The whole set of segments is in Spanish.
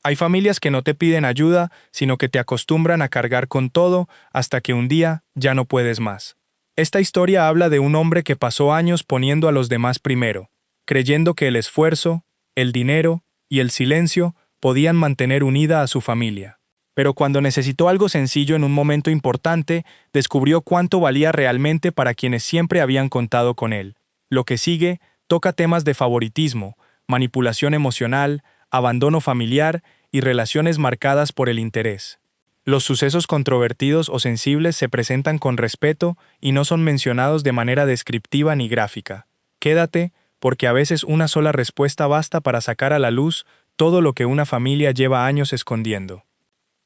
Hay familias que no te piden ayuda, sino que te acostumbran a cargar con todo hasta que un día ya no puedes más. Esta historia habla de un hombre que pasó años poniendo a los demás primero, creyendo que el esfuerzo, el dinero y el silencio podían mantener unida a su familia. Pero cuando necesitó algo sencillo en un momento importante, descubrió cuánto valía realmente para quienes siempre habían contado con él. Lo que sigue toca temas de favoritismo, manipulación emocional, abandono familiar y relaciones marcadas por el interés. Los sucesos controvertidos o sensibles se presentan con respeto y no son mencionados de manera descriptiva ni gráfica. Quédate, porque a veces una sola respuesta basta para sacar a la luz todo lo que una familia lleva años escondiendo.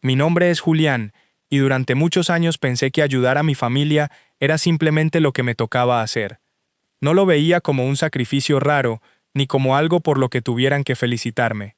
Mi nombre es Julián, y durante muchos años pensé que ayudar a mi familia era simplemente lo que me tocaba hacer. No lo veía como un sacrificio raro, ni como algo por lo que tuvieran que felicitarme.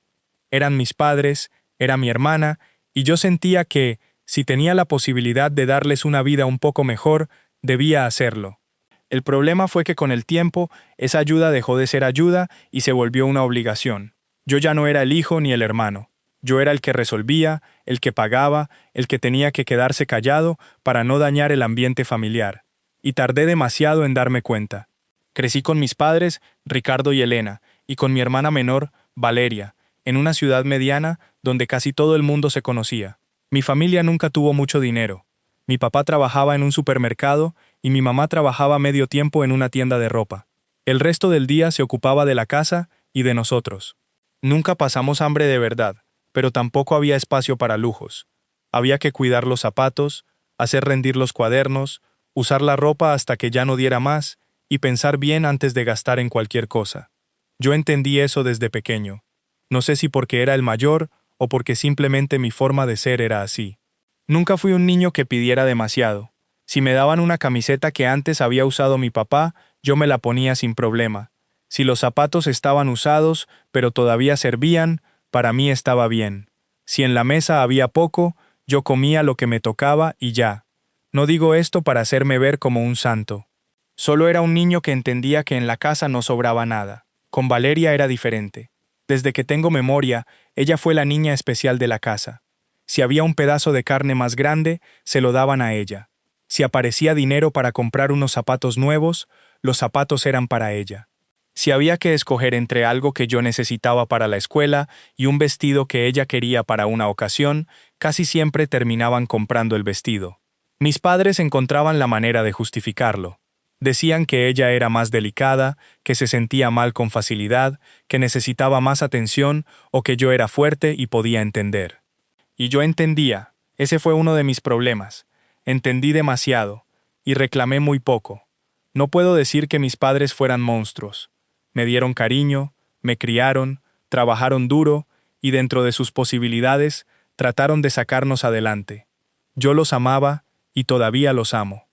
Eran mis padres, era mi hermana, y yo sentía que, si tenía la posibilidad de darles una vida un poco mejor, debía hacerlo. El problema fue que con el tiempo, esa ayuda dejó de ser ayuda y se volvió una obligación. Yo ya no era el hijo ni el hermano. Yo era el que resolvía, el que pagaba, el que tenía que quedarse callado para no dañar el ambiente familiar. Y tardé demasiado en darme cuenta. Crecí con mis padres, Ricardo y Elena, y con mi hermana menor, Valeria, en una ciudad mediana donde casi todo el mundo se conocía. Mi familia nunca tuvo mucho dinero. Mi papá trabajaba en un supermercado y mi mamá trabajaba medio tiempo en una tienda de ropa. El resto del día se ocupaba de la casa y de nosotros. Nunca pasamos hambre de verdad, pero tampoco había espacio para lujos. Había que cuidar los zapatos, hacer rendir los cuadernos, usar la ropa hasta que ya no diera más y pensar bien antes de gastar en cualquier cosa. Yo entendí eso desde pequeño. No sé si porque era el mayor o porque simplemente mi forma de ser era así. Nunca fui un niño que pidiera demasiado. Si me daban una camiseta que antes había usado mi papá, yo me la ponía sin problema. Si los zapatos estaban usados, pero todavía servían, para mí estaba bien. Si en la mesa había poco, yo comía lo que me tocaba y ya. No digo esto para hacerme ver como un santo. Solo era un niño que entendía que en la casa no sobraba nada. Con Valeria era diferente. Desde que tengo memoria, ella fue la niña especial de la casa. Si había un pedazo de carne más grande, se lo daban a ella. Si aparecía dinero para comprar unos zapatos nuevos, los zapatos eran para ella. Si había que escoger entre algo que yo necesitaba para la escuela y un vestido que ella quería para una ocasión, casi siempre terminaban comprando el vestido. Mis padres encontraban la manera de justificarlo. Decían que ella era más delicada, que se sentía mal con facilidad, que necesitaba más atención o que yo era fuerte y podía entender. Y yo entendía, ese fue uno de mis problemas. Entendí demasiado, y reclamé muy poco. No puedo decir que mis padres fueran monstruos. Me dieron cariño, me criaron, trabajaron duro, y dentro de sus posibilidades, trataron de sacarnos adelante. Yo los amaba, y todavía los amo.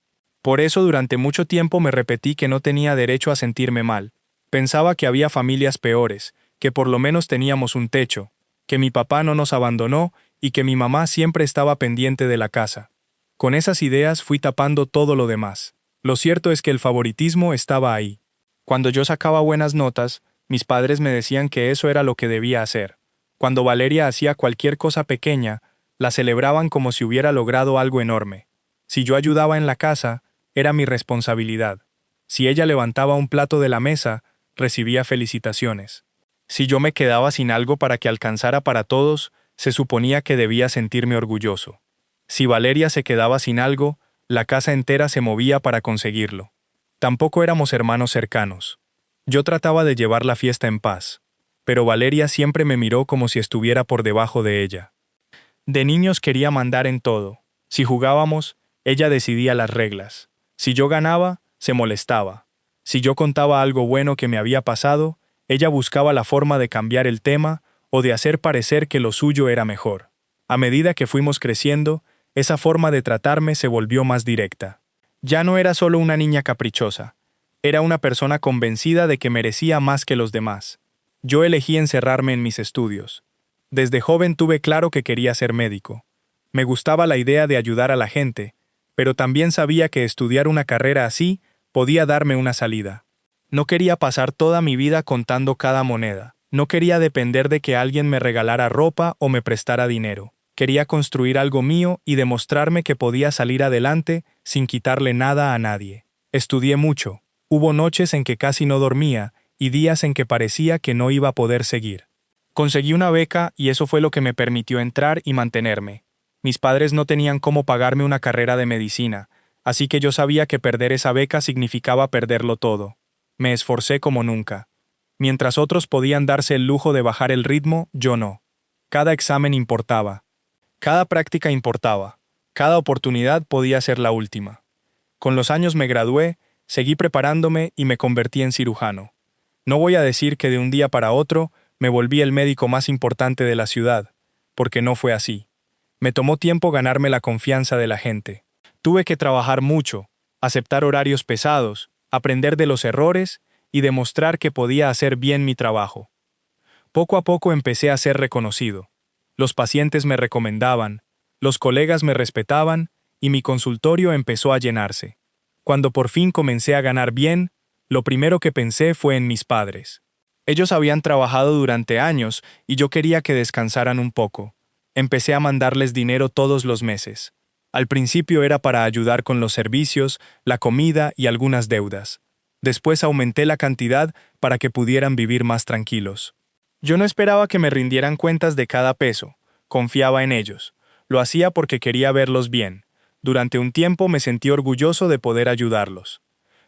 Por eso durante mucho tiempo me repetí que no tenía derecho a sentirme mal. Pensaba que había familias peores, que por lo menos teníamos un techo, que mi papá no nos abandonó y que mi mamá siempre estaba pendiente de la casa. Con esas ideas fui tapando todo lo demás. Lo cierto es que el favoritismo estaba ahí. Cuando yo sacaba buenas notas, mis padres me decían que eso era lo que debía hacer. Cuando Valeria hacía cualquier cosa pequeña, la celebraban como si hubiera logrado algo enorme. Si yo ayudaba en la casa, era mi responsabilidad. Si ella levantaba un plato de la mesa, recibía felicitaciones. Si yo me quedaba sin algo para que alcanzara para todos, se suponía que debía sentirme orgulloso. Si Valeria se quedaba sin algo, la casa entera se movía para conseguirlo. Tampoco éramos hermanos cercanos. Yo trataba de llevar la fiesta en paz, pero Valeria siempre me miró como si estuviera por debajo de ella. De niños quería mandar en todo. Si jugábamos, ella decidía las reglas. Si yo ganaba, se molestaba. Si yo contaba algo bueno que me había pasado, ella buscaba la forma de cambiar el tema o de hacer parecer que lo suyo era mejor. A medida que fuimos creciendo, esa forma de tratarme se volvió más directa. Ya no era solo una niña caprichosa. Era una persona convencida de que merecía más que los demás. Yo elegí encerrarme en mis estudios. Desde joven tuve claro que quería ser médico. Me gustaba la idea de ayudar a la gente, pero también sabía que estudiar una carrera así podía darme una salida. No quería pasar toda mi vida contando cada moneda. No quería depender de que alguien me regalara ropa o me prestara dinero. Quería construir algo mío y demostrarme que podía salir adelante sin quitarle nada a nadie. Estudié mucho. Hubo noches en que casi no dormía y días en que parecía que no iba a poder seguir. Conseguí una beca y eso fue lo que me permitió entrar y mantenerme. Mis padres no tenían cómo pagarme una carrera de medicina, así que yo sabía que perder esa beca significaba perderlo todo. Me esforcé como nunca. Mientras otros podían darse el lujo de bajar el ritmo, yo no. Cada examen importaba. Cada práctica importaba. Cada oportunidad podía ser la última. Con los años me gradué, seguí preparándome y me convertí en cirujano. No voy a decir que de un día para otro me volví el médico más importante de la ciudad, porque no fue así. Me tomó tiempo ganarme la confianza de la gente. Tuve que trabajar mucho, aceptar horarios pesados, aprender de los errores y demostrar que podía hacer bien mi trabajo. Poco a poco empecé a ser reconocido. Los pacientes me recomendaban, los colegas me respetaban y mi consultorio empezó a llenarse. Cuando por fin comencé a ganar bien, lo primero que pensé fue en mis padres. Ellos habían trabajado durante años y yo quería que descansaran un poco. Empecé a mandarles dinero todos los meses. Al principio era para ayudar con los servicios, la comida y algunas deudas. Después aumenté la cantidad para que pudieran vivir más tranquilos. Yo no esperaba que me rindieran cuentas de cada peso. Confiaba en ellos. Lo hacía porque quería verlos bien. Durante un tiempo me sentí orgulloso de poder ayudarlos.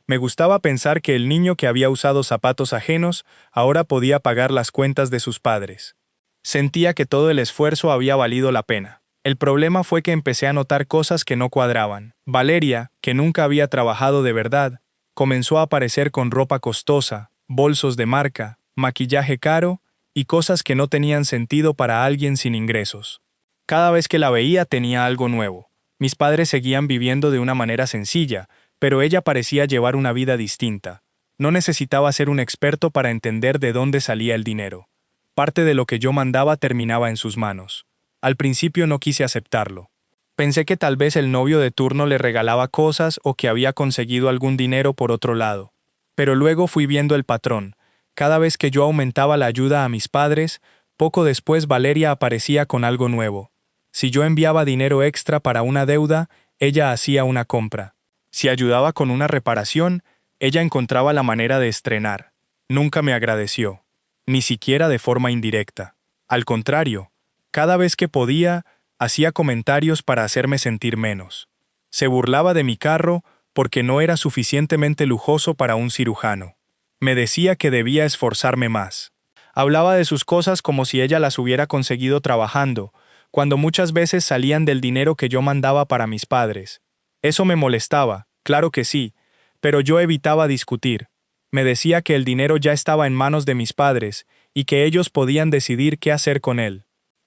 Me gustaba pensar que el niño que había usado zapatos ajenos ahora podía pagar las cuentas de sus padres. Sentía que todo el esfuerzo había valido la pena. El problema fue que empecé a notar cosas que no cuadraban. Valeria, que nunca había trabajado de verdad, comenzó a aparecer con ropa costosa, bolsos de marca, maquillaje caro y cosas que no tenían sentido para alguien sin ingresos. Cada vez que la veía tenía algo nuevo. Mis padres seguían viviendo de una manera sencilla, pero ella parecía llevar una vida distinta. No necesitaba ser un experto para entender de dónde salía el dinero. Parte de lo que yo mandaba terminaba en sus manos. Al principio no quise aceptarlo. Pensé que tal vez el novio de turno le regalaba cosas o que había conseguido algún dinero por otro lado. Pero luego fui viendo el patrón. Cada vez que yo aumentaba la ayuda a mis padres, poco después Valeria aparecía con algo nuevo. Si yo enviaba dinero extra para una deuda, ella hacía una compra. Si ayudaba con una reparación, ella encontraba la manera de estrenar. Nunca me agradeció, ni siquiera de forma indirecta. Al contrario, cada vez que podía, hacía comentarios para hacerme sentir menos. Se burlaba de mi carro porque no era suficientemente lujoso para un cirujano. Me decía que debía esforzarme más. Hablaba de sus cosas como si ella las hubiera conseguido trabajando, cuando muchas veces salían del dinero que yo mandaba para mis padres. Eso me molestaba, claro que sí, pero yo evitaba discutir. Me decía que el dinero ya estaba en manos de mis padres y que ellos podían decidir qué hacer con él.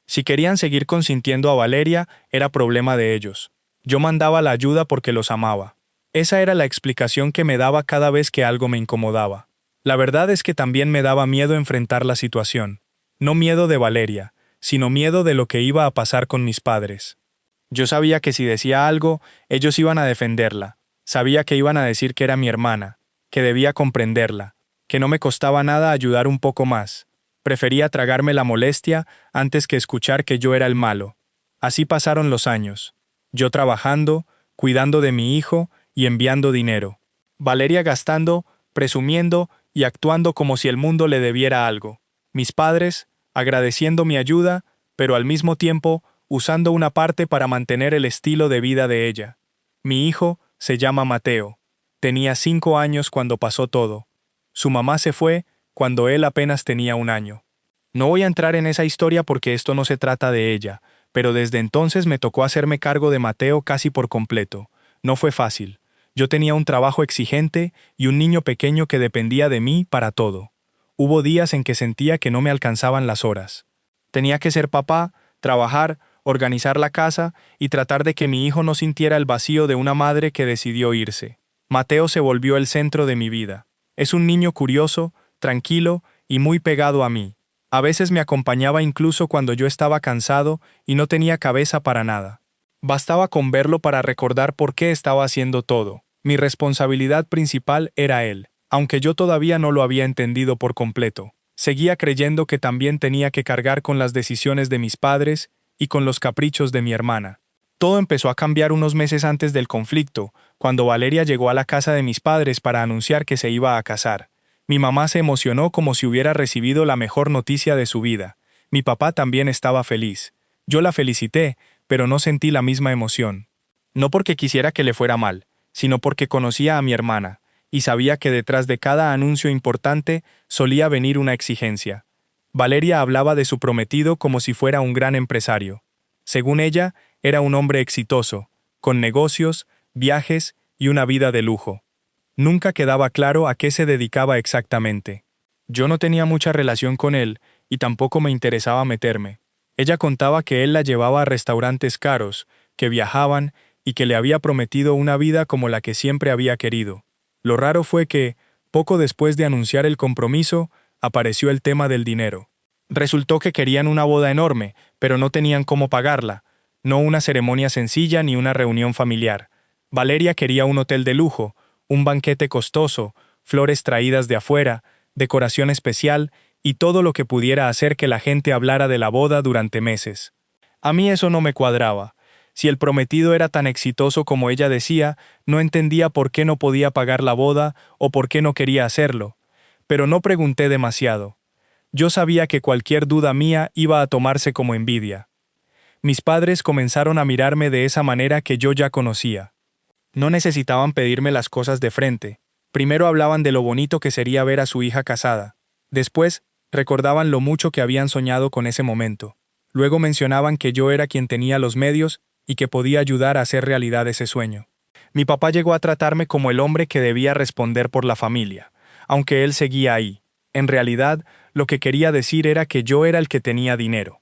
Si querían seguir consintiendo a Valeria, era problema de ellos. Yo mandaba la ayuda porque los amaba. Esa era la explicación que me daba cada vez que algo me incomodaba. La verdad es que también me daba miedo enfrentar la situación. No miedo de Valeria, sino miedo de lo que iba a pasar con mis padres. Yo sabía que si decía algo, ellos iban a defenderla. Sabía que iban a decir que era mi hermana, que debía comprenderla, que no me costaba nada ayudar un poco más. Prefería tragarme la molestia antes que escuchar que yo era el malo. Así pasaron los años. Yo trabajando, cuidando de mi hijo y enviando dinero. Valeria gastando, presumiendo y actuando como si el mundo le debiera algo. Mis padres, agradeciendo mi ayuda, pero al mismo tiempo usando una parte para mantener el estilo de vida de ella. Mi hijo se llama Mateo. Tenía 5 años cuando pasó todo. Su mamá se fue cuando él apenas tenía 1 año. No voy a entrar en esa historia porque esto no se trata de ella, pero desde entonces me tocó hacerme cargo de Mateo casi por completo. No fue fácil. Yo tenía un trabajo exigente y un niño pequeño que dependía de mí para todo. Hubo días en que sentía que no me alcanzaban las horas. Tenía que ser papá, trabajar, organizar la casa y tratar de que mi hijo no sintiera el vacío de una madre que decidió irse. Mateo se volvió el centro de mi vida. Es un niño curioso, tranquilo y muy pegado a mí. A veces me acompañaba incluso cuando yo estaba cansado y no tenía cabeza para nada. Bastaba con verlo para recordar por qué estaba haciendo todo. Mi responsabilidad principal era él, aunque yo todavía no lo había entendido por completo. Seguía creyendo que también tenía que cargar con las decisiones de mis padres y con los caprichos de mi hermana. Todo empezó a cambiar unos meses antes del conflicto, cuando Valeria llegó a la casa de mis padres para anunciar que se iba a casar. Mi mamá se emocionó como si hubiera recibido la mejor noticia de su vida. Mi papá también estaba feliz. Yo la felicité, pero no sentí la misma emoción. No porque quisiera que le fuera mal, sino porque conocía a mi hermana, y sabía que detrás de cada anuncio importante solía venir una exigencia. Valeria hablaba de su prometido como si fuera un gran empresario. Según ella, era un hombre exitoso, con negocios, viajes y una vida de lujo. Nunca quedaba claro a qué se dedicaba exactamente. Yo no tenía mucha relación con él y tampoco me interesaba meterme. Ella contaba que él la llevaba a restaurantes caros, que viajaban y que le había prometido una vida como la que siempre había querido. Lo raro fue que, poco después de anunciar el compromiso, apareció el tema del dinero. Resultó que querían una boda enorme, pero no tenían cómo pagarla, no una ceremonia sencilla ni una reunión familiar. Valeria quería un hotel de lujo, un banquete costoso, flores traídas de afuera, decoración especial y todo lo que pudiera hacer que la gente hablara de la boda durante meses. A mí eso no me cuadraba. Si el prometido era tan exitoso como ella decía, no entendía por qué no podía pagar la boda o por qué no quería hacerlo. Pero no pregunté demasiado. Yo sabía que cualquier duda mía iba a tomarse como envidia. Mis padres comenzaron a mirarme de esa manera que yo ya conocía. No necesitaban pedirme las cosas de frente. Primero hablaban de lo bonito que sería ver a su hija casada. Después, recordaban lo mucho que habían soñado con ese momento. Luego mencionaban que yo era quien tenía los medios y que podía ayudar a hacer realidad ese sueño. Mi papá llegó a tratarme como el hombre que debía responder por la familia, aunque él seguía ahí. En realidad, lo que quería decir era que yo era el que tenía dinero.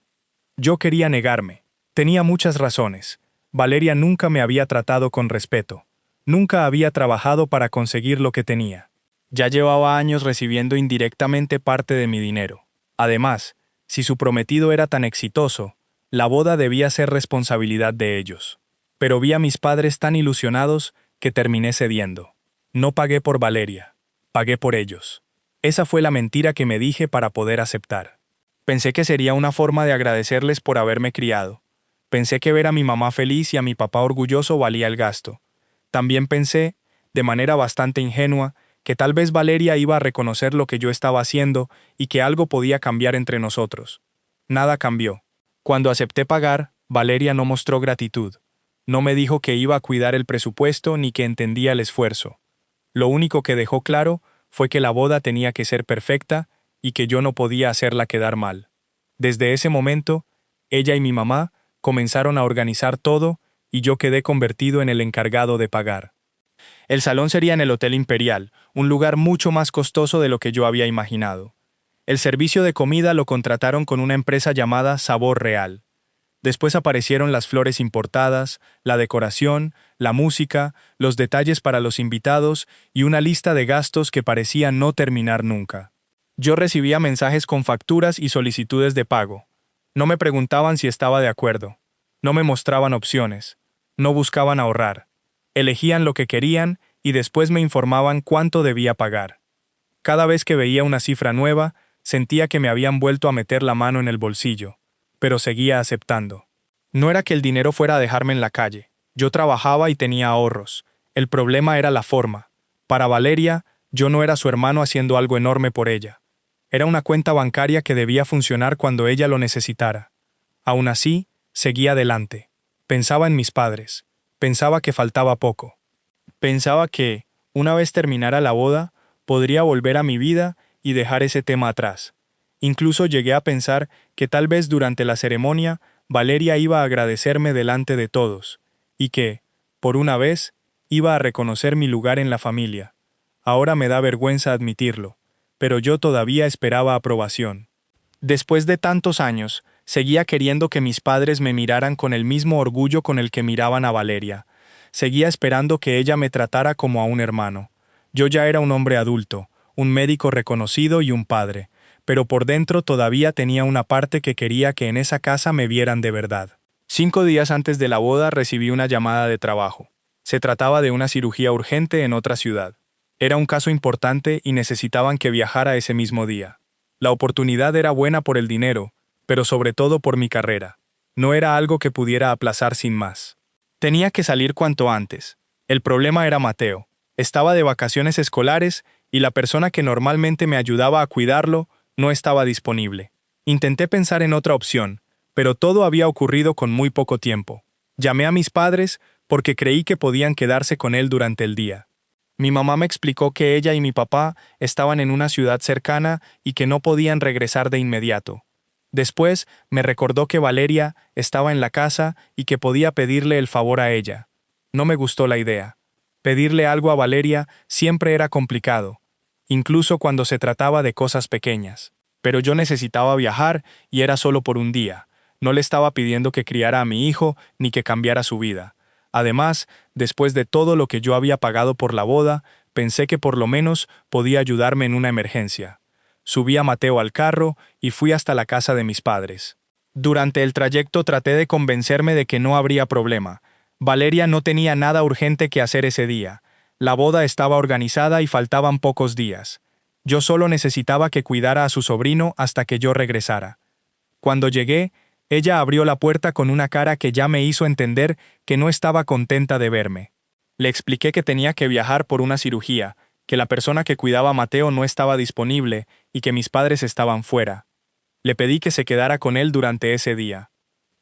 Yo quería negarme. Tenía muchas razones. Valeria nunca me había tratado con respeto. Nunca había trabajado para conseguir lo que tenía. Ya llevaba años recibiendo indirectamente parte de mi dinero. Además, si su prometido era tan exitoso, la boda debía ser responsabilidad de ellos. Pero vi a mis padres tan ilusionados que terminé cediendo. No pagué por Valeria, pagué por ellos. Esa fue la mentira que me dije para poder aceptar. Pensé que sería una forma de agradecerles por haberme criado. Pensé que ver a mi mamá feliz y a mi papá orgulloso valía el gasto. También pensé, de manera bastante ingenua, que tal vez Valeria iba a reconocer lo que yo estaba haciendo y que algo podía cambiar entre nosotros. Nada cambió. Cuando acepté pagar, Valeria no mostró gratitud. No me dijo que iba a cuidar el presupuesto ni que entendía el esfuerzo. Lo único que dejó claro fue que la boda tenía que ser perfecta y que yo no podía hacerla quedar mal. Desde ese momento, ella y mi mamá comenzaron a organizar todo y yo quedé convertido en el encargado de pagar. El salón sería en el Hotel Imperial, un lugar mucho más costoso de lo que yo había imaginado. El servicio de comida lo contrataron con una empresa llamada Sabor Real. Después aparecieron las flores importadas, la decoración, la música, los detalles para los invitados y una lista de gastos que parecía no terminar nunca. Yo recibía mensajes con facturas y solicitudes de pago. No me preguntaban si estaba de acuerdo. No me mostraban opciones. No buscaban ahorrar. Elegían lo que querían y después me informaban cuánto debía pagar. Cada vez que veía una cifra nueva, sentía que me habían vuelto a meter la mano en el bolsillo, pero seguía aceptando. No era que el dinero fuera a dejarme en la calle. Yo trabajaba y tenía ahorros. El problema era la forma. Para Valeria, yo no era su hermano haciendo algo enorme por ella. Era una cuenta bancaria que debía funcionar cuando ella lo necesitara. Aún así, seguía adelante. Pensaba en mis padres. Pensaba que faltaba poco. Pensaba que, una vez terminara la boda, podría volver a mi vida y dejar ese tema atrás. Incluso llegué a pensar que tal vez durante la ceremonia Valeria iba a agradecerme delante de todos, y que, por una vez, iba a reconocer mi lugar en la familia. Ahora me da vergüenza admitirlo, pero yo todavía esperaba aprobación. Después de tantos años, seguía queriendo que mis padres me miraran con el mismo orgullo con el que miraban a Valeria. Seguía esperando que ella me tratara como a un hermano. Yo ya era un hombre adulto, un médico reconocido y un padre, pero por dentro todavía tenía una parte que quería que en esa casa me vieran de verdad. 5 días antes de la boda recibí una llamada de trabajo. Se trataba de una cirugía urgente en otra ciudad. Era un caso importante y necesitaban que viajara ese mismo día. La oportunidad era buena por el dinero, pero sobre todo por mi carrera. No era algo que pudiera aplazar sin más. Tenía que salir cuanto antes. El problema era Mateo. Estaba de vacaciones escolares y la persona que normalmente me ayudaba a cuidarlo no estaba disponible. Intenté pensar en otra opción, pero todo había ocurrido con muy poco tiempo. Llamé a mis padres porque creí que podían quedarse con él durante el día. Mi mamá me explicó que ella y mi papá estaban en una ciudad cercana y que no podían regresar de inmediato. Después me recordó que Valeria estaba en la casa y que podía pedirle el favor a ella. No me gustó la idea. Pedirle algo a Valeria siempre era complicado, incluso cuando se trataba de cosas pequeñas. Pero yo necesitaba viajar y era solo por un día. No le estaba pidiendo que criara a mi hijo ni que cambiara su vida. Además, después de todo lo que yo había pagado por la boda, pensé que por lo menos podía ayudarme en una emergencia. Subí a Mateo al carro y fui hasta la casa de mis padres. Durante el trayecto traté de convencerme de que no habría problema. Valeria no tenía nada urgente que hacer ese día. La boda estaba organizada y faltaban pocos días. Yo solo necesitaba que cuidara a su sobrino hasta que yo regresara. Cuando llegué, ella abrió la puerta con una cara que ya me hizo entender que no estaba contenta de verme. Le expliqué que tenía que viajar por una cirugía, que la persona que cuidaba a Mateo no estaba disponible y que mis padres estaban fuera. Le pedí que se quedara con él durante ese día.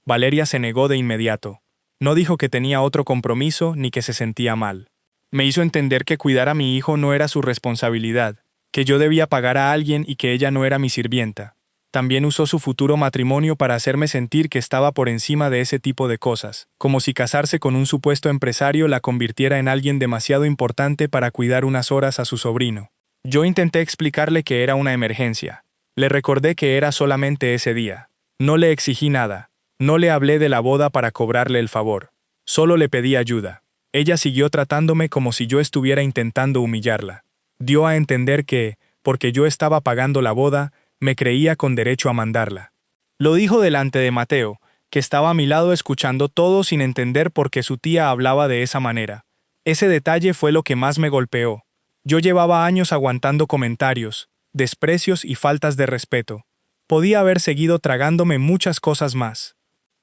Valeria se negó de inmediato. No dijo que tenía otro compromiso ni que se sentía mal. Me hizo entender que cuidar a mi hijo no era su responsabilidad, que yo debía pagar a alguien y que ella no era mi sirvienta. También usó su futuro matrimonio para hacerme sentir que estaba por encima de ese tipo de cosas, como si casarse con un supuesto empresario la convirtiera en alguien demasiado importante para cuidar unas horas a su sobrino. Yo intenté explicarle que era una emergencia. Le recordé que era solamente ese día. No le exigí nada. No le hablé de la boda para cobrarle el favor. Solo le pedí ayuda. Ella siguió tratándome como si yo estuviera intentando humillarla. Dio a entender que, porque yo estaba pagando la boda, me creía con derecho a mandarla. Lo dijo delante de Mateo, que estaba a mi lado escuchando todo sin entender por qué su tía hablaba de esa manera. Ese detalle fue lo que más me golpeó. Yo llevaba años aguantando comentarios, desprecios y faltas de respeto. Podía haber seguido tragándome muchas cosas más.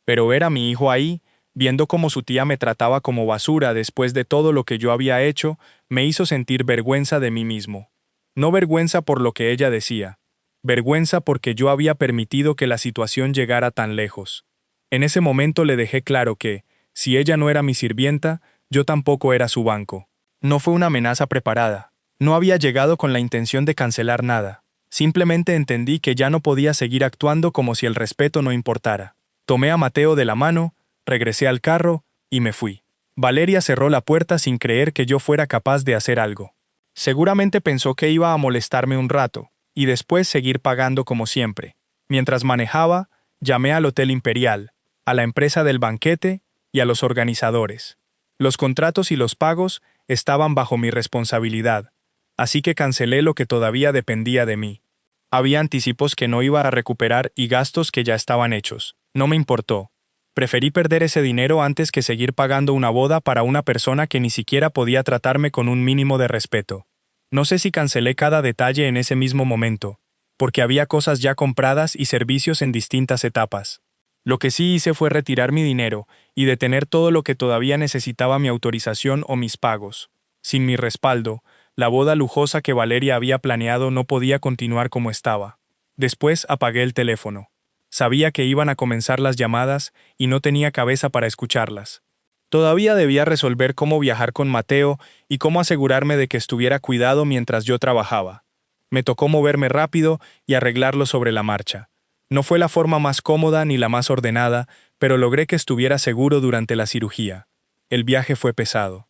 Pero ver a mi hijo ahí, viendo cómo su tía me trataba como basura después de todo lo que yo había hecho, me hizo sentir vergüenza de mí mismo. No vergüenza por lo que ella decía. Vergüenza porque yo había permitido que la situación llegara tan lejos. En ese momento le dejé claro que, si ella no era mi sirvienta, yo tampoco era su banco. No fue una amenaza preparada. No había llegado con la intención de cancelar nada. Simplemente entendí que ya no podía seguir actuando como si el respeto no importara. Tomé a Mateo de la mano, regresé al carro y me fui. Valeria cerró la puerta sin creer que yo fuera capaz de hacer algo. Seguramente pensó que iba a molestarme un rato, y después seguir pagando como siempre. Mientras manejaba, llamé al Hotel Imperial, a la empresa del banquete y a los organizadores. Los contratos y los pagos estaban bajo mi responsabilidad, así que cancelé lo que todavía dependía de mí. Había anticipos que no iba a recuperar y gastos que ya estaban hechos. No me importó. Preferí perder ese dinero antes que seguir pagando una boda para una persona que ni siquiera podía tratarme con un mínimo de respeto. No sé si cancelé cada detalle en ese mismo momento, porque había cosas ya compradas y servicios en distintas etapas. Lo que sí hice fue retirar mi dinero y detener todo lo que todavía necesitaba mi autorización o mis pagos. Sin mi respaldo, la boda lujosa que Valeria había planeado no podía continuar como estaba. Después apagué el teléfono. Sabía que iban a comenzar las llamadas y no tenía cabeza para escucharlas. Todavía debía resolver cómo viajar con Mateo y cómo asegurarme de que estuviera cuidado mientras yo trabajaba. Me tocó moverme rápido y arreglarlo sobre la marcha. No fue la forma más cómoda ni la más ordenada, pero logré que estuviera seguro durante la cirugía. El viaje fue pesado.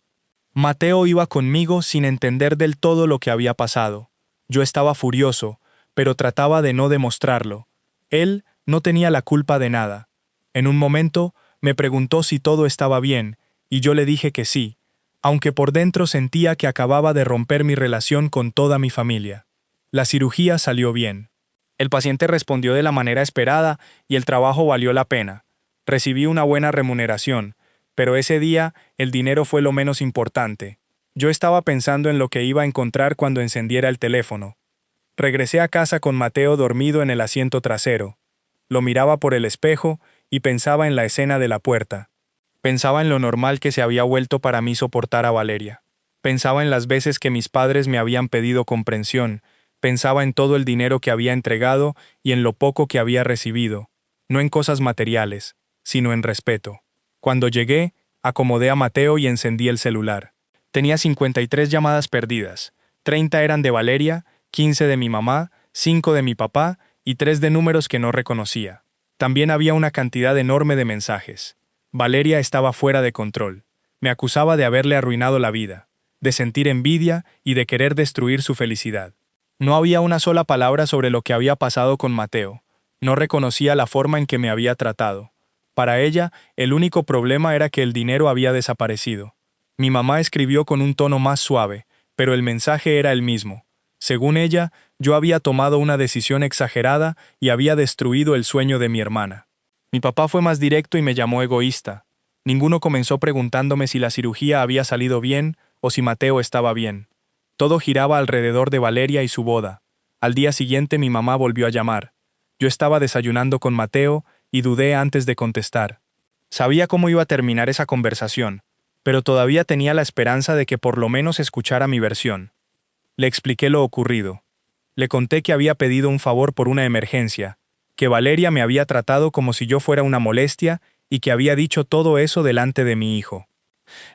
Mateo iba conmigo sin entender del todo lo que había pasado. Yo estaba furioso, pero trataba de no demostrarlo. Él no tenía la culpa de nada. En un momento, me preguntó si todo estaba bien, y yo le dije que sí, aunque por dentro sentía que acababa de romper mi relación con toda mi familia. La cirugía salió bien. El paciente respondió de la manera esperada y el trabajo valió la pena. Recibí una buena remuneración, pero ese día el dinero fue lo menos importante. Yo estaba pensando en lo que iba a encontrar cuando encendiera el teléfono. Regresé a casa con Mateo dormido en el asiento trasero. Lo miraba por el espejo y pensaba en la escena de la puerta. Pensaba en lo normal que se había vuelto para mí soportar a Valeria. Pensaba en las veces que mis padres me habían pedido comprensión. Pensaba en todo el dinero que había entregado y en lo poco que había recibido. No en cosas materiales, sino en respeto. Cuando llegué, acomodé a Mateo y encendí el celular. Tenía 53 llamadas perdidas. 30 eran de Valeria, 15 de mi mamá, 5 de mi papá y 3 de números que no reconocía. También había una cantidad enorme de mensajes. Valeria estaba fuera de control. Me acusaba de haberle arruinado la vida, de sentir envidia y de querer destruir su felicidad. No había una sola palabra sobre lo que había pasado con Mateo. No reconocía la forma en que me había tratado. Para ella, el único problema era que el dinero había desaparecido. Mi mamá escribió con un tono más suave, pero el mensaje era el mismo. Según ella, yo había tomado una decisión exagerada y había destruido el sueño de mi hermana. Mi papá fue más directo y me llamó egoísta. Ninguno comenzó preguntándome si la cirugía había salido bien o si Mateo estaba bien. Todo giraba alrededor de Valeria y su boda. Al día siguiente mi mamá volvió a llamar. Yo estaba desayunando con Mateo y dudé antes de contestar. Sabía cómo iba a terminar esa conversación, pero todavía tenía la esperanza de que por lo menos escuchara mi versión. Le expliqué lo ocurrido. Le conté que había pedido un favor por una emergencia, que Valeria me había tratado como si yo fuera una molestia y que había dicho todo eso delante de mi hijo.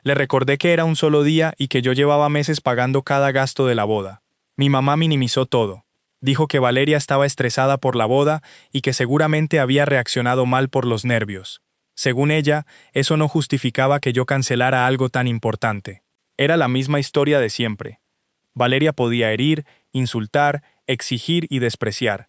Le recordé que era un solo día y que yo llevaba meses pagando cada gasto de la boda. Mi mamá minimizó todo. Dijo que Valeria estaba estresada por la boda y que seguramente había reaccionado mal por los nervios. Según ella, eso no justificaba que yo cancelara algo tan importante. Era la misma historia de siempre. Valeria podía herir, insultar, exigir y despreciar.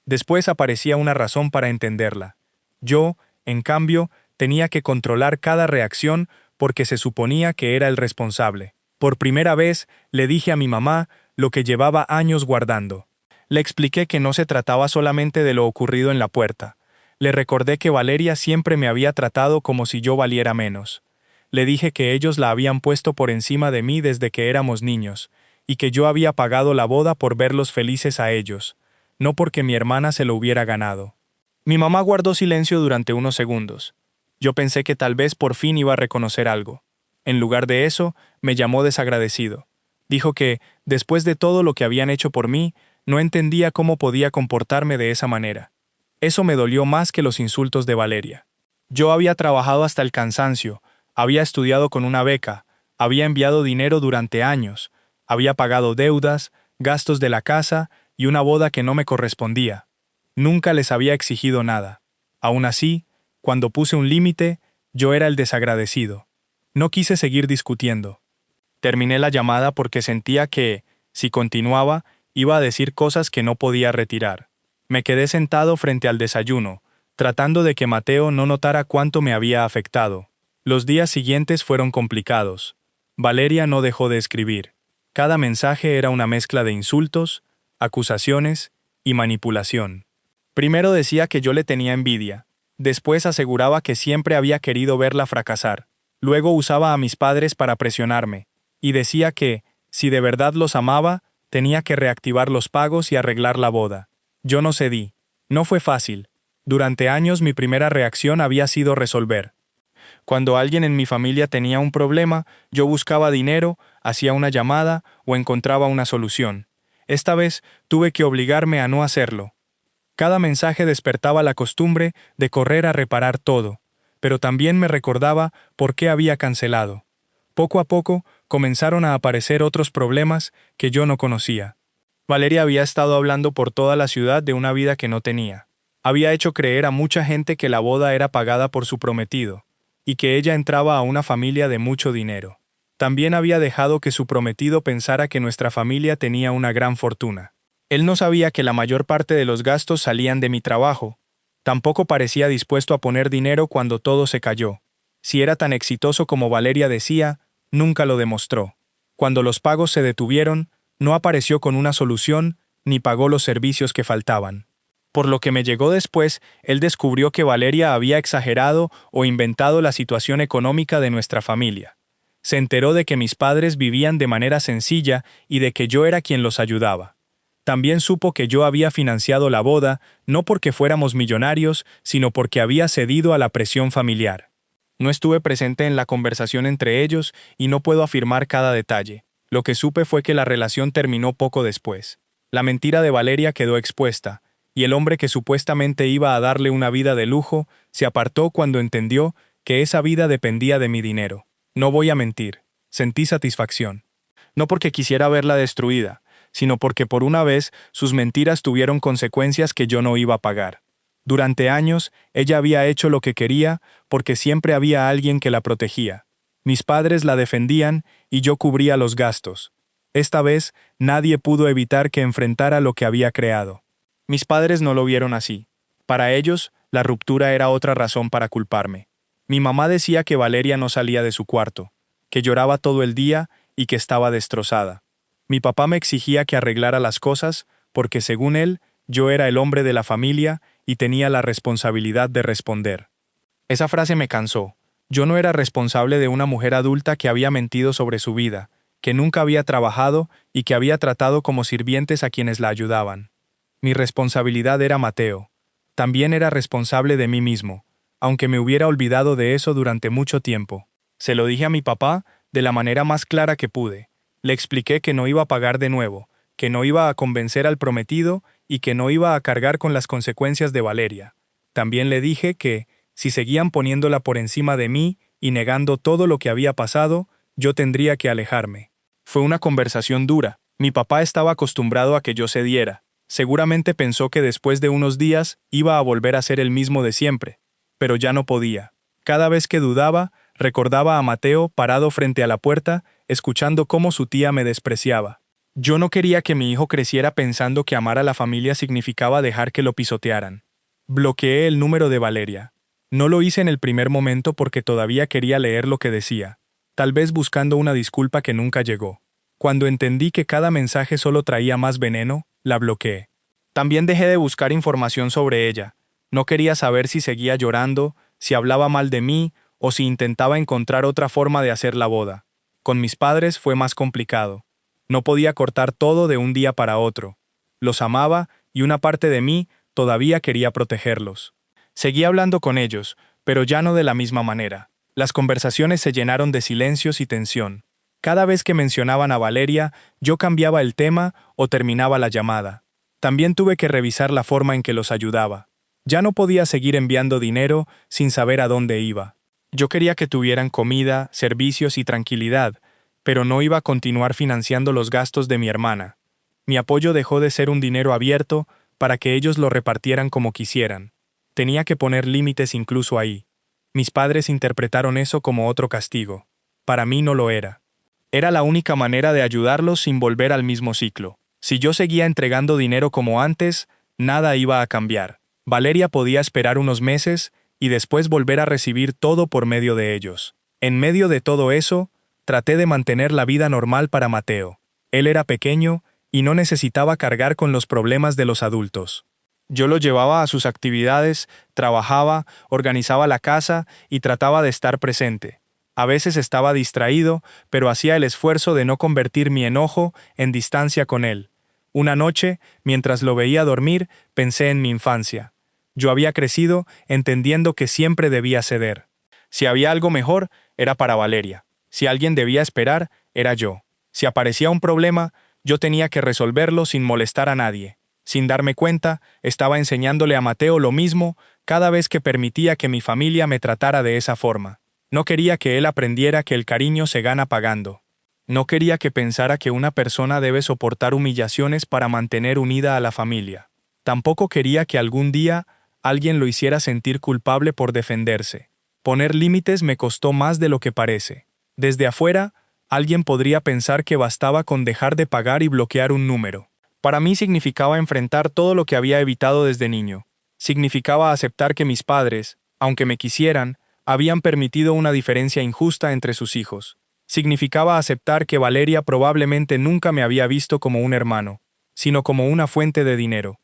Después aparecía una razón para entenderla. Yo, en cambio, tenía que controlar cada reacción porque se suponía que era el responsable. Por primera vez, le dije a mi mamá lo que llevaba años guardando. Le expliqué que no se trataba solamente de lo ocurrido en la puerta. Le recordé que Valeria siempre me había tratado como si yo valiera menos. Le dije que ellos la habían puesto por encima de mí desde que éramos niños, y que yo había pagado la boda por verlos felices a ellos, no porque mi hermana se lo hubiera ganado. Mi mamá guardó silencio durante unos segundos. Yo pensé que tal vez por fin iba a reconocer algo. En lugar de eso, me llamó desagradecido. Dijo que, después de todo lo que habían hecho por mí, no entendía cómo podía comportarme de esa manera. Eso me dolió más que los insultos de Valeria. Yo había trabajado hasta el cansancio, había estudiado con una beca, había enviado dinero durante años, había pagado deudas, gastos de la casa y una boda que no me correspondía. Nunca les había exigido nada. Aún así, cuando puse un límite, yo era el desagradecido. No quise seguir discutiendo. Terminé la llamada porque sentía que, si continuaba, iba a decir cosas que no podía retirar. Me quedé sentado frente al desayuno, tratando de que Mateo no notara cuánto me había afectado. Los días siguientes fueron complicados. Valeria no dejó de escribir. Cada mensaje era una mezcla de insultos, acusaciones y manipulación. Primero decía que yo le tenía envidia. Después aseguraba que siempre había querido verla fracasar. Luego usaba a mis padres para presionarme. Y decía que, si de verdad los amaba, tenía que reactivar los pagos y arreglar la boda. Yo no cedí. No fue fácil. Durante años mi primera reacción había sido resolver. Cuando alguien en mi familia tenía un problema, yo buscaba dinero, hacía una llamada o encontraba una solución. Esta vez tuve que obligarme a no hacerlo. Cada mensaje despertaba la costumbre de correr a reparar todo, pero también me recordaba por qué había cancelado. Poco a poco comenzaron a aparecer otros problemas que yo no conocía. Valeria había estado hablando por toda la ciudad de una vida que no tenía. Había hecho creer a mucha gente que la boda era pagada por su prometido, y que ella entraba a una familia de mucho dinero. También había dejado que su prometido pensara que nuestra familia tenía una gran fortuna. Él no sabía que la mayor parte de los gastos salían de mi trabajo. Tampoco parecía dispuesto a poner dinero cuando todo se cayó. Si era tan exitoso como Valeria decía, nunca lo demostró. Cuando los pagos se detuvieron, no apareció con una solución ni pagó los servicios que faltaban. Por lo que me llegó después, él descubrió que Valeria había exagerado o inventado la situación económica de nuestra familia. Se enteró de que mis padres vivían de manera sencilla y de que yo era quien los ayudaba. También supo que yo había financiado la boda, no porque fuéramos millonarios, sino porque había cedido a la presión familiar. No estuve presente en la conversación entre ellos y no puedo afirmar cada detalle. Lo que supe fue que la relación terminó poco después. La mentira de Valeria quedó expuesta, y el hombre que supuestamente iba a darle una vida de lujo se apartó cuando entendió que esa vida dependía de mi dinero. No voy a mentir, sentí satisfacción. No porque quisiera verla destruida, sino porque por una vez sus mentiras tuvieron consecuencias que yo no iba a pagar. Durante años, ella había hecho lo que quería porque siempre había alguien que la protegía. Mis padres la defendían y yo cubría los gastos. Esta vez, nadie pudo evitar que enfrentara lo que había creado. Mis padres no lo vieron así. Para ellos, la ruptura era otra razón para culparme. Mi mamá decía que Valeria no salía de su cuarto, que lloraba todo el día y que estaba destrozada. Mi papá me exigía que arreglara las cosas porque, según él, yo era el hombre de la familia y tenía la responsabilidad de responder. Esa frase me cansó. Yo no era responsable de una mujer adulta que había mentido sobre su vida, que nunca había trabajado y que había tratado como sirvientes a quienes la ayudaban. Mi responsabilidad era Mateo. También era responsable de mí mismo, aunque me hubiera olvidado de eso durante mucho tiempo. Se lo dije a mi papá de la manera más clara que pude. Le expliqué que no iba a pagar de nuevo, que no iba a convencer al prometido y que no iba a cargar con las consecuencias de Valeria. También le dije que, si seguían poniéndola por encima de mí y negando todo lo que había pasado, yo tendría que alejarme. Fue una conversación dura. Mi papá estaba acostumbrado a que yo cediera. Seguramente pensó que después de unos días iba a volver a ser el mismo de siempre, pero ya no podía. Cada vez que dudaba, recordaba a Mateo parado frente a la puerta, escuchando cómo su tía me despreciaba. Yo no quería que mi hijo creciera pensando que amar a la familia significaba dejar que lo pisotearan. Bloqueé el número de Valeria. No lo hice en el primer momento porque todavía quería leer lo que decía, tal vez buscando una disculpa que nunca llegó. Cuando entendí que cada mensaje solo traía más veneno, la bloqueé. También dejé de buscar información sobre ella. No quería saber si seguía llorando, si hablaba mal de mí o si intentaba encontrar otra forma de hacer la boda. Con mis padres fue más complicado. No podía cortar todo de un día para otro. Los amaba y una parte de mí todavía quería protegerlos. Seguí hablando con ellos, pero ya no de la misma manera. Las conversaciones se llenaron de silencios y tensión. Cada vez que mencionaban a Valeria, yo cambiaba el tema o terminaba la llamada. También tuve que revisar la forma en que los ayudaba. Ya no podía seguir enviando dinero sin saber a dónde iba. Yo quería que tuvieran comida, servicios y tranquilidad, pero no iba a continuar financiando los gastos de mi hermana. Mi apoyo dejó de ser un dinero abierto para que ellos lo repartieran como quisieran. Tenía que poner límites incluso ahí. Mis padres interpretaron eso como otro castigo. Para mí no lo era. Era la única manera de ayudarlos sin volver al mismo ciclo. Si yo seguía entregando dinero como antes, nada iba a cambiar. Valeria podía esperar unos meses y después volver a recibir todo por medio de ellos. En medio de todo eso, traté de mantener la vida normal para Mateo. Él era pequeño y no necesitaba cargar con los problemas de los adultos. Yo lo llevaba a sus actividades, trabajaba, organizaba la casa y trataba de estar presente. A veces estaba distraído, pero hacía el esfuerzo de no convertir mi enojo en distancia con él. Una noche, mientras lo veía dormir, pensé en mi infancia. Yo había crecido entendiendo que siempre debía ceder. Si había algo mejor, era para Valeria. Si alguien debía esperar, era yo. Si aparecía un problema, yo tenía que resolverlo sin molestar a nadie. Sin darme cuenta, estaba enseñándole a Mateo lo mismo cada vez que permitía que mi familia me tratara de esa forma. No quería que él aprendiera que el cariño se gana pagando. No quería que pensara que una persona debe soportar humillaciones para mantener unida a la familia. Tampoco quería que algún día alguien lo hiciera sentir culpable por defenderse. Poner límites me costó más de lo que parece. Desde afuera, alguien podría pensar que bastaba con dejar de pagar y bloquear un número. Para mí significaba enfrentar todo lo que había evitado desde niño. Significaba aceptar que mis padres, aunque me quisieran, habían permitido una diferencia injusta entre sus hijos. Significaba aceptar que Valeria probablemente nunca me había visto como un hermano, sino como una fuente de dinero.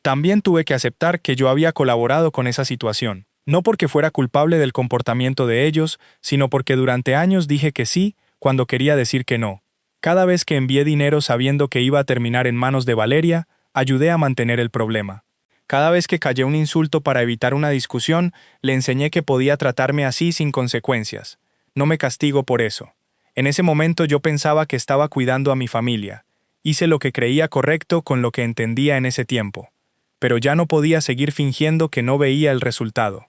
También tuve que aceptar que yo había colaborado con esa situación, no porque fuera culpable del comportamiento de ellos, sino porque durante años dije que sí cuando quería decir que no. Cada vez que envié dinero sabiendo que iba a terminar en manos de Valeria, ayudé a mantener el problema. Cada vez que callé un insulto para evitar una discusión, le enseñé que podía tratarme así sin consecuencias. No me castigo por eso. En ese momento yo pensaba que estaba cuidando a mi familia. Hice lo que creía correcto con lo que entendía en ese tiempo. Pero ya no podía seguir fingiendo que no veía el resultado.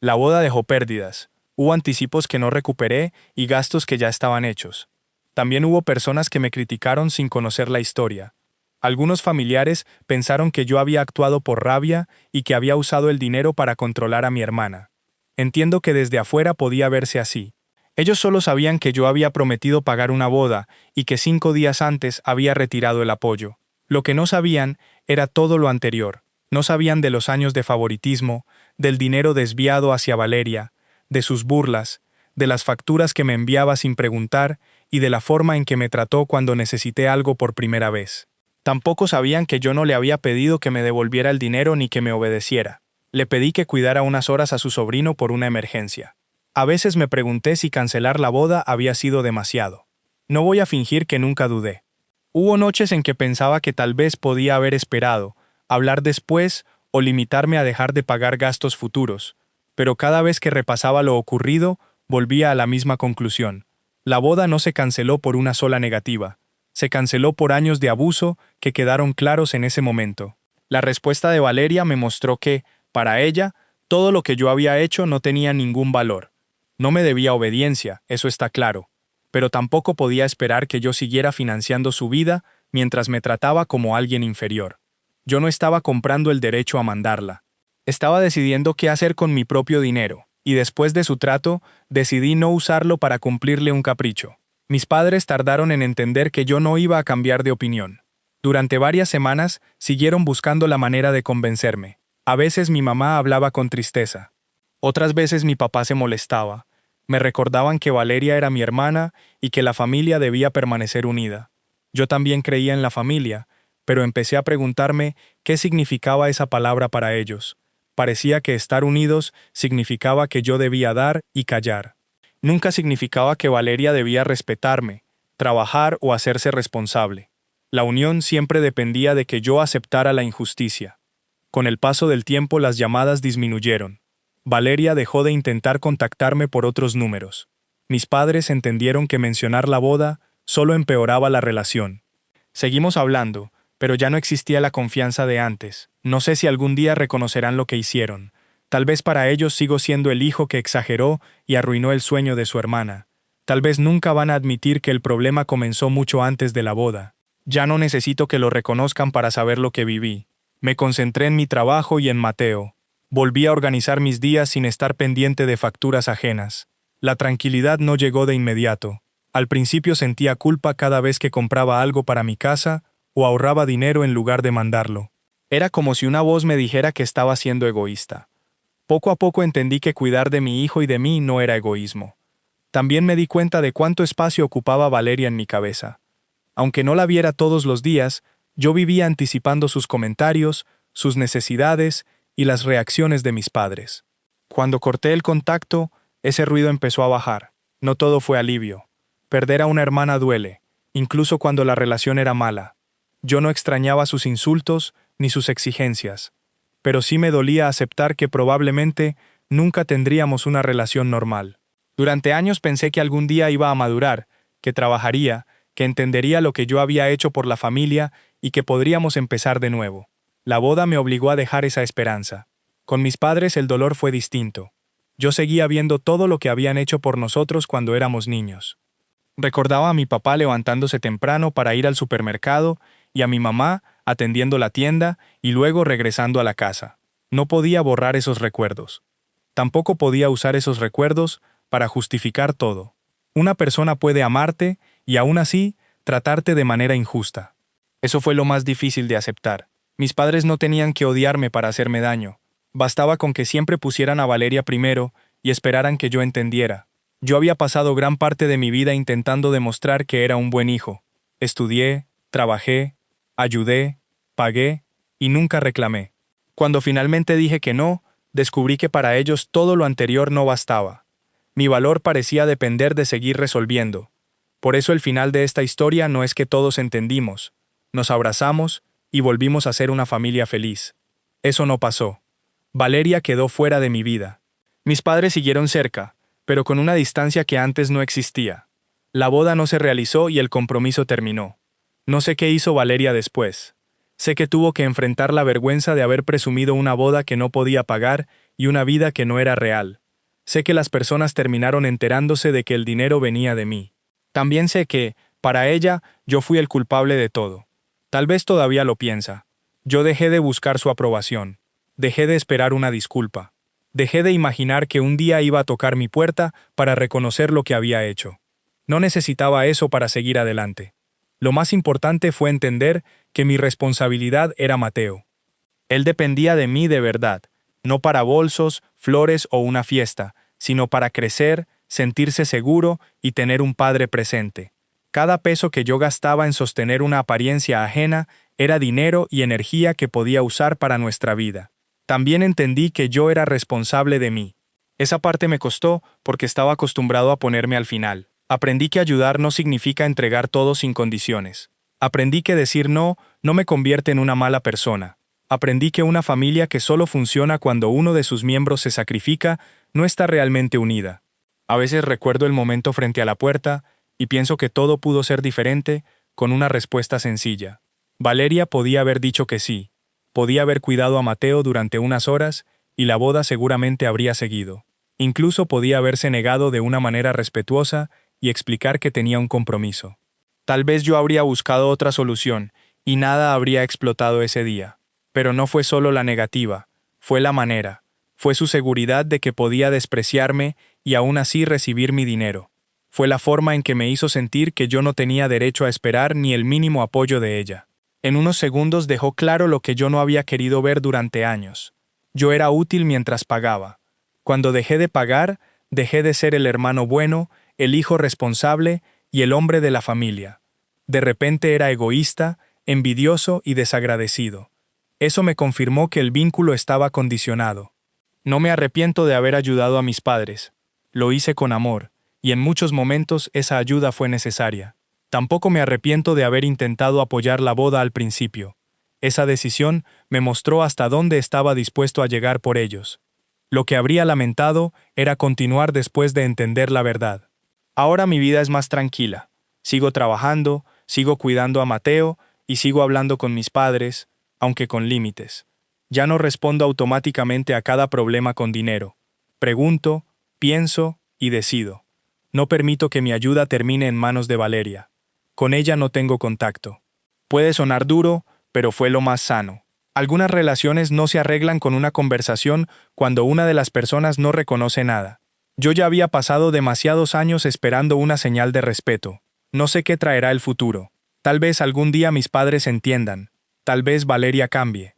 La boda dejó pérdidas. Hubo anticipos que no recuperé y gastos que ya estaban hechos. También hubo personas que me criticaron sin conocer la historia. Algunos familiares pensaron que yo había actuado por rabia y que había usado el dinero para controlar a mi hermana. Entiendo que desde afuera podía verse así. Ellos solo sabían que yo había prometido pagar una boda y que 5 días antes había retirado el apoyo. Lo que no sabían era todo lo anterior. No sabían de los años de favoritismo, del dinero desviado hacia Valeria, de sus burlas, de las facturas que me enviaba sin preguntar y de la forma en que me trató cuando necesité algo por primera vez. Tampoco sabían que yo no le había pedido que me devolviera el dinero ni que me obedeciera. Le pedí que cuidara unas horas a su sobrino por una emergencia. A veces me pregunté si cancelar la boda había sido demasiado. No voy a fingir que nunca dudé. Hubo noches en que pensaba que tal vez podía haber esperado, hablar después o limitarme a dejar de pagar gastos futuros, pero cada vez que repasaba lo ocurrido, volvía a la misma conclusión. La boda no se canceló por una sola negativa. Se canceló por años de abuso que quedaron claros en ese momento. La respuesta de Valeria me mostró que, para ella, todo lo que yo había hecho no tenía ningún valor. No me debía obediencia, eso está claro, pero tampoco podía esperar que yo siguiera financiando su vida mientras me trataba como alguien inferior. Yo no estaba comprando el derecho a mandarla. Estaba decidiendo qué hacer con mi propio dinero, y después de su trato, decidí no usarlo para cumplirle un capricho. Mis padres tardaron en entender que yo no iba a cambiar de opinión. Durante varias semanas siguieron buscando la manera de convencerme. A veces mi mamá hablaba con tristeza. Otras veces mi papá se molestaba. Me recordaban que Valeria era mi hermana y que la familia debía permanecer unida. Yo también creía en la familia, pero empecé a preguntarme qué significaba esa palabra para ellos. Parecía que estar unidos significaba que yo debía dar y callar. Nunca significaba que Valeria debía respetarme, trabajar o hacerse responsable. La unión siempre dependía de que yo aceptara la injusticia. Con el paso del tiempo las llamadas disminuyeron. Valeria dejó de intentar contactarme por otros números. Mis padres entendieron que mencionar la boda solo empeoraba la relación. Seguimos hablando, pero ya no existía la confianza de antes. No sé si algún día reconocerán lo que hicieron. Tal vez para ellos sigo siendo el hijo que exageró y arruinó el sueño de su hermana. Tal vez nunca van a admitir que el problema comenzó mucho antes de la boda. Ya no necesito que lo reconozcan para saber lo que viví. Me concentré en mi trabajo y en Mateo. Volví a organizar mis días sin estar pendiente de facturas ajenas. La tranquilidad no llegó de inmediato. Al principio sentía culpa cada vez que compraba algo para mi casa o ahorraba dinero en lugar de mandarlo. Era como si una voz me dijera que estaba siendo egoísta. Poco a poco entendí que cuidar de mi hijo y de mí no era egoísmo. También me di cuenta de cuánto espacio ocupaba Valeria en mi cabeza. Aunque no la viera todos los días, yo vivía anticipando sus comentarios, sus necesidades y las reacciones de mis padres. Cuando corté el contacto, ese ruido empezó a bajar. No todo fue alivio. Perder a una hermana duele, incluso cuando la relación era mala. Yo no extrañaba sus insultos ni sus exigencias, pero sí me dolía aceptar que probablemente nunca tendríamos una relación normal. Durante años pensé que algún día iba a madurar, que trabajaría, que entendería lo que yo había hecho por la familia y que podríamos empezar de nuevo. La boda me obligó a dejar esa esperanza. Con mis padres el dolor fue distinto. Yo seguía viendo todo lo que habían hecho por nosotros cuando éramos niños. Recordaba a mi papá levantándose temprano para ir al supermercado y a mi mamá atendiendo la tienda y luego regresando a la casa. No podía borrar esos recuerdos. Tampoco podía usar esos recuerdos para justificar todo. Una persona puede amarte y aún así tratarte de manera injusta. Eso fue lo más difícil de aceptar. Mis padres no tenían que odiarme para hacerme daño. Bastaba con que siempre pusieran a Valeria primero y esperaran que yo entendiera. Yo había pasado gran parte de mi vida intentando demostrar que era un buen hijo. Estudié, trabajé, ayudé, pagué y nunca reclamé. Cuando finalmente dije que no, descubrí que para ellos todo lo anterior no bastaba. Mi valor parecía depender de seguir resolviendo. Por eso el final de esta historia no es que todos entendimos, nos abrazamos y volvimos a ser una familia feliz. Eso no pasó. Valeria quedó fuera de mi vida. Mis padres siguieron cerca, pero con una distancia que antes no existía. La boda no se realizó y el compromiso terminó. No sé qué hizo Valeria después. Sé que tuvo que enfrentar la vergüenza de haber presumido una boda que no podía pagar y una vida que no era real. Sé que las personas terminaron enterándose de que el dinero venía de mí. También sé que, para ella, yo fui el culpable de todo. Tal vez todavía lo piensa. Yo dejé de buscar su aprobación. Dejé de esperar una disculpa. Dejé de imaginar que un día iba a tocar mi puerta para reconocer lo que había hecho. No necesitaba eso para seguir adelante. Lo más importante fue entender que mi responsabilidad era Mateo. Él dependía de mí de verdad, no para bolsos, flores o una fiesta, sino para crecer, sentirse seguro y tener un padre presente. Cada peso que yo gastaba en sostener una apariencia ajena era dinero y energía que podía usar para nuestra vida. También entendí que yo era responsable de mí. Esa parte me costó porque estaba acostumbrado a ponerme al final. Aprendí que ayudar no significa entregar todo sin condiciones. Aprendí que decir no me convierte en una mala persona. Aprendí que una familia que solo funciona cuando uno de sus miembros se sacrifica no está realmente unida. A veces recuerdo el momento frente a la puerta y pienso que todo pudo ser diferente con una respuesta sencilla. Valeria podía haber dicho que sí. Podía haber cuidado a Mateo durante unas horas y la boda seguramente habría seguido. Incluso podía haberse negado de una manera respetuosa y explicar que tenía un compromiso. Tal vez yo habría buscado otra solución y nada habría explotado ese día. Pero no fue solo la negativa, fue la manera. Fue su seguridad de que podía despreciarme y aún así recibir mi dinero. Fue la forma en que me hizo sentir que yo no tenía derecho a esperar ni el mínimo apoyo de ella. En unos segundos dejó claro lo que yo no había querido ver durante años. Yo era útil mientras pagaba. Cuando dejé de pagar, dejé de ser el hermano bueno, el hijo responsable y el hombre de la familia. De repente era egoísta, envidioso y desagradecido. Eso me confirmó que el vínculo estaba condicionado. No me arrepiento de haber ayudado a mis padres. Lo hice con amor, y en muchos momentos esa ayuda fue necesaria. Tampoco me arrepiento de haber intentado apoyar la boda al principio. Esa decisión me mostró hasta dónde estaba dispuesto a llegar por ellos. Lo que habría lamentado era continuar después de entender la verdad. Ahora mi vida es más tranquila. Sigo trabajando, sigo cuidando a Mateo y sigo hablando con mis padres, aunque con límites. Ya no respondo automáticamente a cada problema con dinero. Pregunto, pienso y decido. No permito que mi ayuda termine en manos de Valeria. Con ella no tengo contacto. Puede sonar duro, pero fue lo más sano. Algunas relaciones no se arreglan con una conversación cuando una de las personas no reconoce nada. Yo ya había pasado demasiados años esperando una señal de respeto. No sé qué traerá el futuro. Tal vez algún día mis padres entiendan. Tal vez Valeria cambie.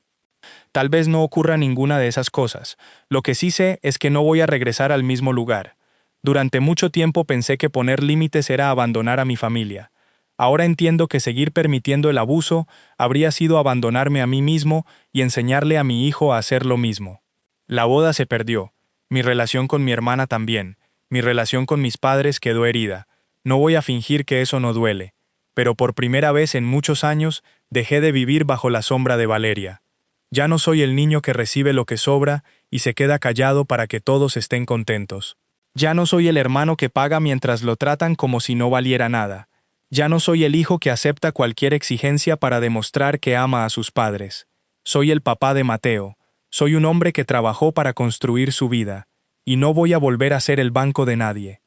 Tal vez no ocurra ninguna de esas cosas. Lo que sí sé es que no voy a regresar al mismo lugar. Durante mucho tiempo pensé que poner límites era abandonar a mi familia. Ahora entiendo que seguir permitiendo el abuso habría sido abandonarme a mí mismo y enseñarle a mi hijo a hacer lo mismo. La boda se perdió. Mi relación con mi hermana también. Mi relación con mis padres quedó herida. No voy a fingir que eso no duele. Pero por primera vez en muchos años dejé de vivir bajo la sombra de Valeria. Ya no soy el niño que recibe lo que sobra y se queda callado para que todos estén contentos. Ya no soy el hermano que paga mientras lo tratan como si no valiera nada. Ya no soy el hijo que acepta cualquier exigencia para demostrar que ama a sus padres. Soy el papá de Mateo. Soy un hombre que trabajó para construir su vida. Y no voy a volver a ser el banco de nadie.